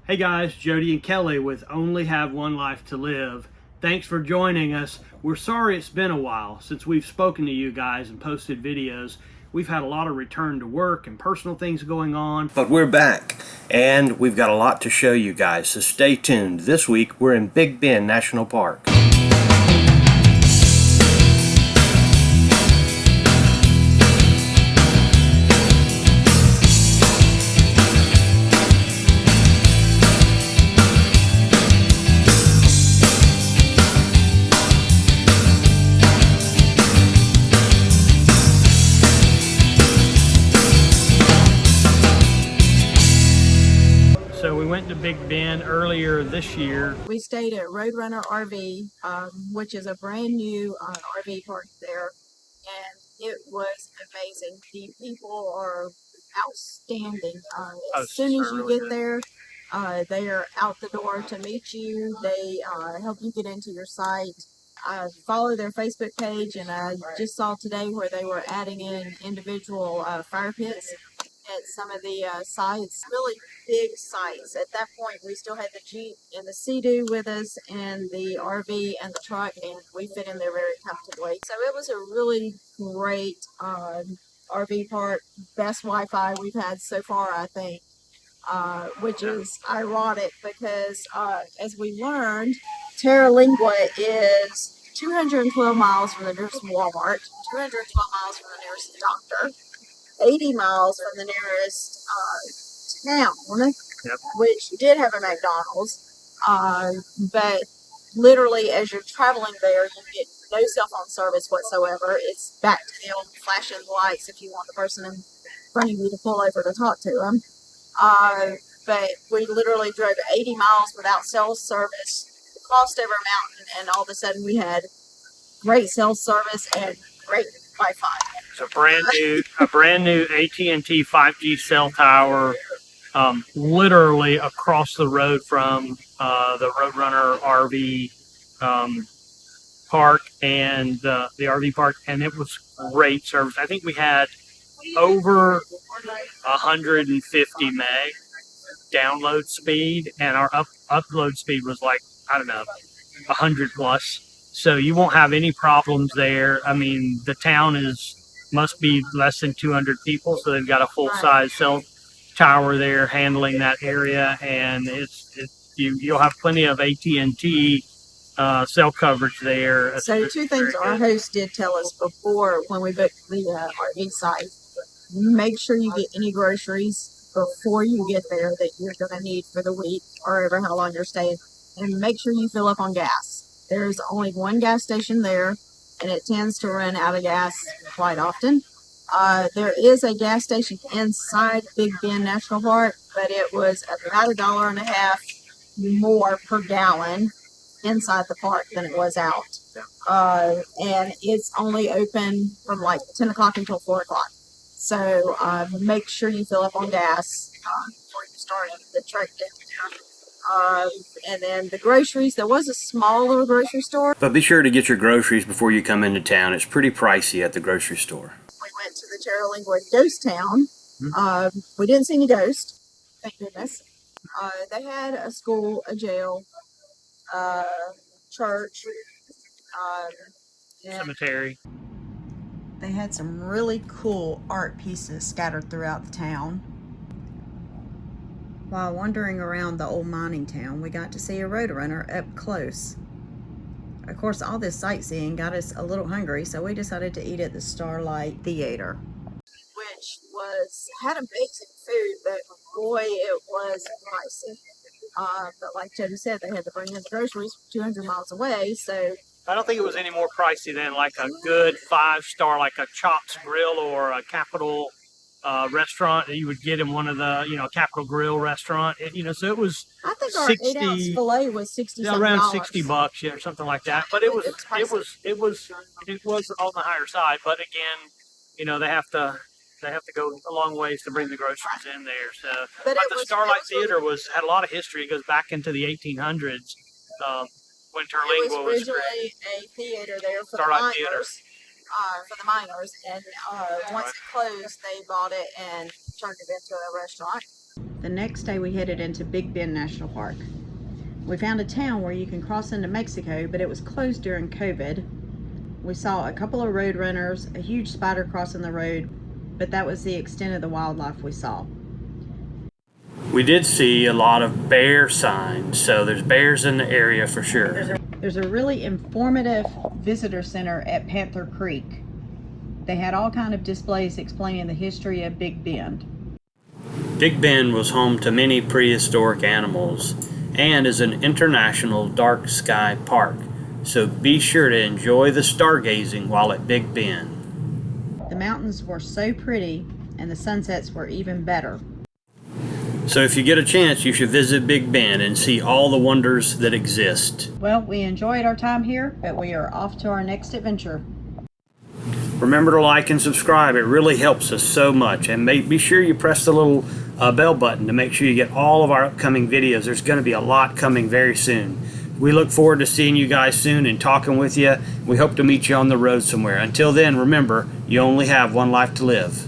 Hey guys, Jody and Kelly with Only Have One Life to Live. Thanks for joining us. We're sorry it's been a while since we've spoken to you guys and posted videos. We've had a lot of return to work and personal things going on. But we're back, and we've got a lot to show you guys, so stay tuned. This week, we're in Big Bend National Park. So we went to Big Bend earlier this year. We stayed at Roadrunner RV, which is a brand new RV park there, and it was amazing. The people are outstanding. As soon as you get there, they are out the door to meet you. They help you get into your site. Follow their Facebook page, and I just saw today where they were adding in individual fire pits at some of the sites, really big sites. At that point, we still had the Jeep and the Sea-Doo with us, and the RV and the truck, and we fit in there very comfortably. So it was a really great RV park. Best Wi-Fi we've had so far, I think, which is ironic because, as we learned, Terlingua is 212 miles from the nearest Walmart, 212 miles from the nearest doctor, 80 miles from the nearest town, which did have a McDonald's, but literally as you're traveling there, you get no cell phone service whatsoever. It's back to the old flashing lights if you want the person in front of you to pull over to talk to them. But we literally drove 80 miles without cell service, crossed over a mountain, and all of a sudden we had great cell service and great Wi-Fi. It's a brand new AT&T 5G cell tower, literally across the road from the Roadrunner RV park and the RV park, and it was great service. I think we had over 150 meg download speed, and our upload speed was like, I don't know, 100 plus. So you won't have any problems there. I mean, the town must be less than 200 people, so they've got a full-size cell tower there handling that area, and you'll have plenty of AT&T cell coverage there. So two things our host did tell us before when we booked the RV site: make sure you get any groceries before you get there that you're going to need for the week or ever how long you're staying, and make sure you fill up on gas. There's only one gas station there, and it tends to run out of gas quite often. There is a gas station inside Big Bend National Park, but it was about $1.50 more per gallon inside the park than it was out. And it's only open from like 10 o'clock until 4 o'clock. So make sure you fill up on gas before you start the trek downtown. And then the groceries, there was a small little grocery store. But be sure to get your groceries before you come into town. It's pretty pricey at the grocery store. We went to the Terlingua ghost town. We didn't see any ghosts, thank goodness. They had a school, a jail, church, Cemetery. They had some really cool art pieces scattered throughout the town. While wandering around the old mining town, we got to see a Roadrunner up close. Of course, all this sightseeing got us a little hungry, so we decided to eat at the Starlight Theater, which had amazing food, but boy, it was pricey. But like Jody said, they had to bring in the groceries 200 miles away, so I don't think it was any more pricey than like a good 5-star, like a Chops Grill or a Capital restaurant that you would get in one of the, Capital Grill restaurant. So it was. I think our 8-ounce fillet was $60. Yeah, around $60, or something like that. But it was on the higher side. But again, they have to go a long ways to bring the groceries in there. So, but the Starlight Theater had a lot of history. It goes back into the 1800s. When Terlingua was originally a theater there for the miners, and once it closed, they bought it and turned it into a restaurant. The next day we headed into Big Bend National Park. We found a town where you can cross into Mexico, but it was closed during COVID. We saw a couple of road runners, a huge spider crossing the road, but that was the extent of the wildlife we saw. We did see a lot of bear signs, so there's bears in the area for sure. There's a really informative visitor center at Pamther Creek. They had all kind of displays explaining the history of Big Bend. Big Bend was home to many prehistoric animals and is an international dark sky park, so be sure to enjoy the stargazing while at Big Bend. The mountains were so pretty and the sunsets were even better. So if you get a chance, you should visit Big Bend and see all the wonders that exist. Well, we enjoyed our time here, but we are off to our next adventure. Remember to like and subscribe. It really helps us so much. And be sure you press the little bell button to make sure you get all of our upcoming videos. There's going to be a lot coming very soon. We look forward to seeing you guys soon and talking with you. We hope to meet you on the road somewhere. Until then, remember, you only have one life to live.